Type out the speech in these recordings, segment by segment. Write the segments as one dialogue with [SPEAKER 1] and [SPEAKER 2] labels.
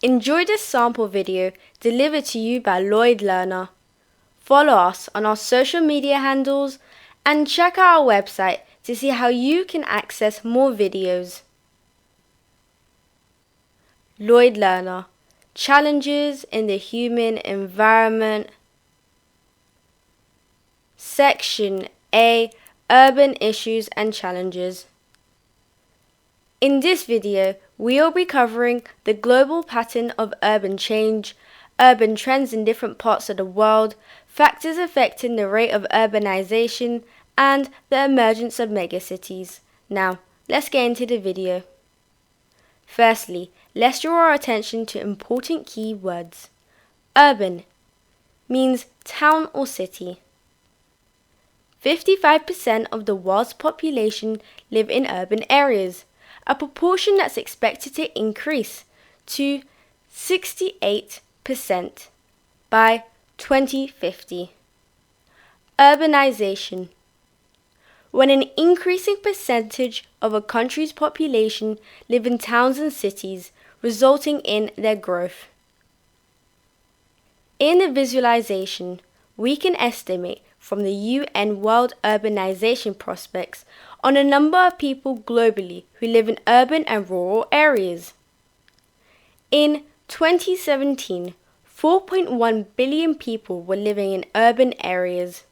[SPEAKER 1] Enjoy this sample video delivered to you by Lloyd Learner. Follow us on our social media handles and check out our website to see how you can access more videos. Lloyd Learner, Challenges in the Human Environment. Section A, Urban Issues and Challenges. In this video, we will be covering the global pattern of urban change, urban trends in different parts of the world, factors affecting the rate of urbanization, and the emergence of megacities. Now, let's get into the video. Firstly, let's draw our attention to important key words. Urban means town or city. 55% of the world's population live in urban areas, a proportion that's expected to increase to 68% by 2050. Urbanization. When an increasing percentage of a country's population live in towns and cities, resulting in their growth. In the visualization, we can estimate from the UN World Urbanization Prospects on a number of people globally who live in urban and rural areas. In 2017, 4.1 billion people were living in urban areas.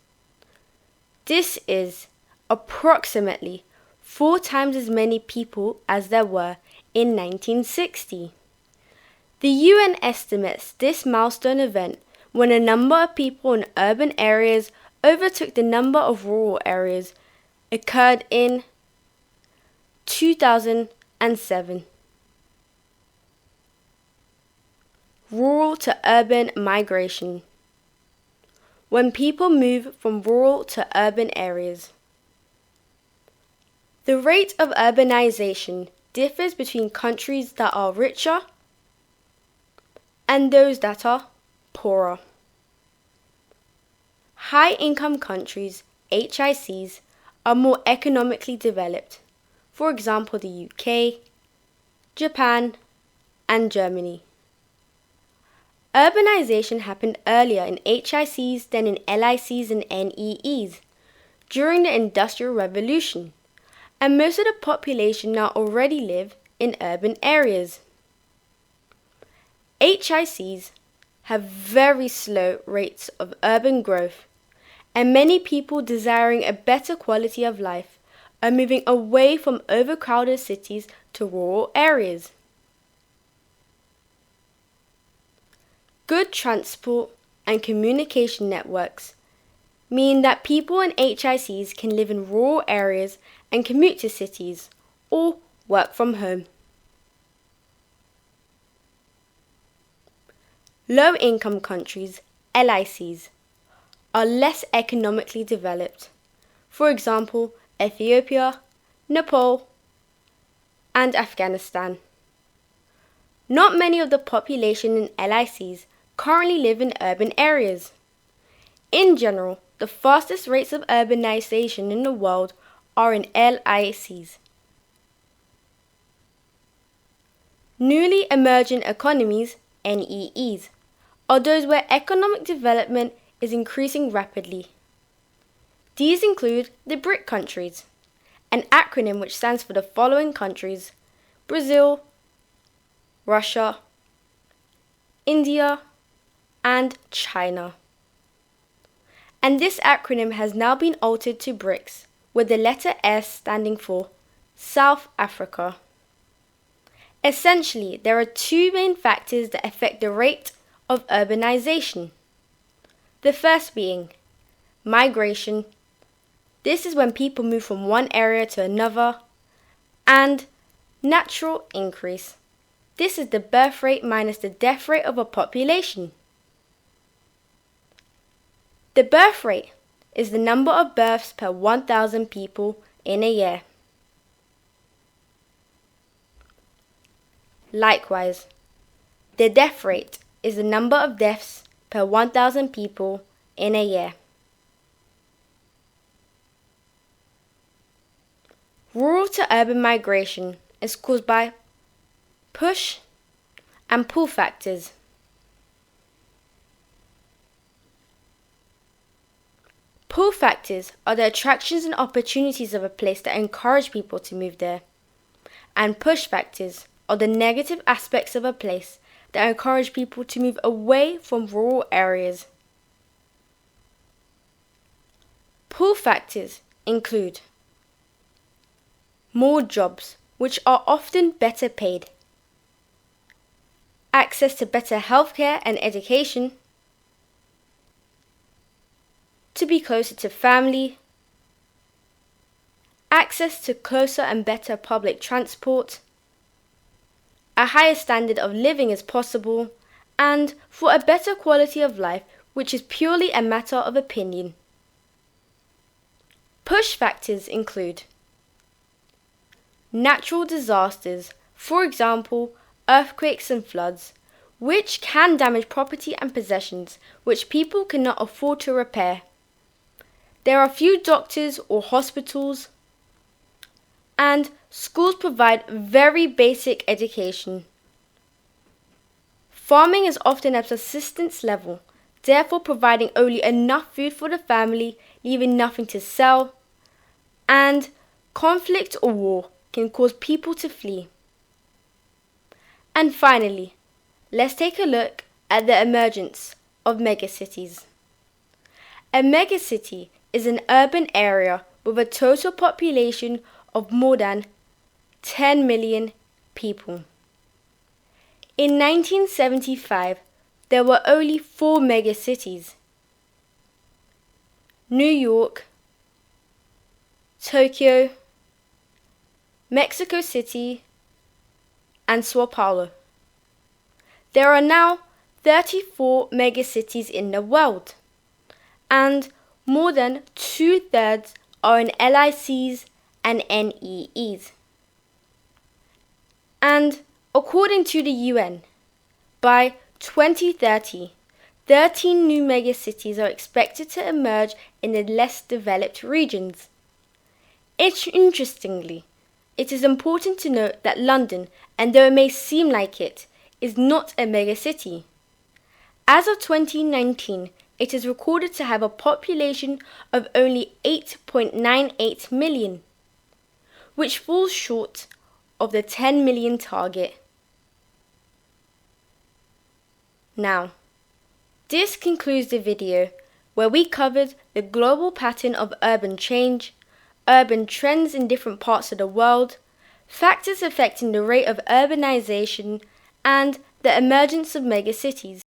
[SPEAKER 1] This is approximately 4 times as many people as there were in 1960. The UN estimates this milestone event when a number of people in urban areas overtook the number of rural areas occurred in 2007. Rural to urban migration. When people move from rural to urban areas. The rate of urbanization differs between countries that are richer and those that are poorer. High-income countries, HICs, are more economically developed, for example the UK, Japan, and Germany. Urbanization happened earlier in HICs than in LICs and NEEs during the Industrial Revolution, and most of the population now already live in urban areas. HICs have very slow rates of urban growth, and many people desiring a better quality of life are moving away from overcrowded cities to rural areas. Good transport and communication networks mean that people in HICs can live in rural areas and commute to cities or work from home. Low-income countries, LICs, are less economically developed. For example, Ethiopia, Nepal, and Afghanistan. Not many of the population in LICs currently live in urban areas. In general, the fastest rates of urbanization in the world are in LICs. Newly emergent economies, NEEs, are those where economic development is increasing rapidly. These include the BRIC countries, an acronym which stands for the following countries: Brazil, Russia, India, and China. And this acronym has now been altered to BRICS, with the letter S standing for South Africa. Essentially, there are 2 main factors that affect the rate of urbanization. The first being migration. This is when people move from one area to another. And natural increase. This is the birth rate minus the death rate of a population. The birth rate is the number of births per 1,000 people in a year. Likewise, the death rate is the number of deaths per 1,000 people in a year. Rural to urban migration is caused by push and pull factors. Pull factors are the attractions and opportunities of a place that encourage people to move there. And push factors are the negative aspects of a place that encourage people to move away from rural areas. Pull factors include more jobs, which are often better paid, access to better healthcare and education, to be closer to family, access to closer and better public transport, a higher standard of living is possible, and for a better quality of life, which is purely a matter of opinion. Push factors include natural disasters, for example, earthquakes and floods, which can damage property and possessions which people cannot afford to repair. There are few doctors or hospitals, and schools provide very basic education. Farming is often at subsistence level, therefore providing only enough food for the family, leaving nothing to sell, and conflict or war can cause people to flee. And finally, let's take a look at the emergence of megacities. A megacity is an urban area with a total population of more than 10 million people. In 1975, there were only 4 megacities: New York, Tokyo, Mexico City, and Sao Paulo. There are now 34 megacities in the world, and more than 2/3 are in LICs and NEEs. And according to the UN, by 2030, 13 new megacities are expected to emerge in the less developed regions. Interestingly, it is important to note that London, and though it may seem like it, is not a megacity. As of 2019, it is recorded to have a population of only 8.98 million, which falls short of the 10 million target. Now, this concludes the video where we covered the global pattern of urban change, urban trends in different parts of the world, factors affecting the rate of urbanization, and the emergence of megacities.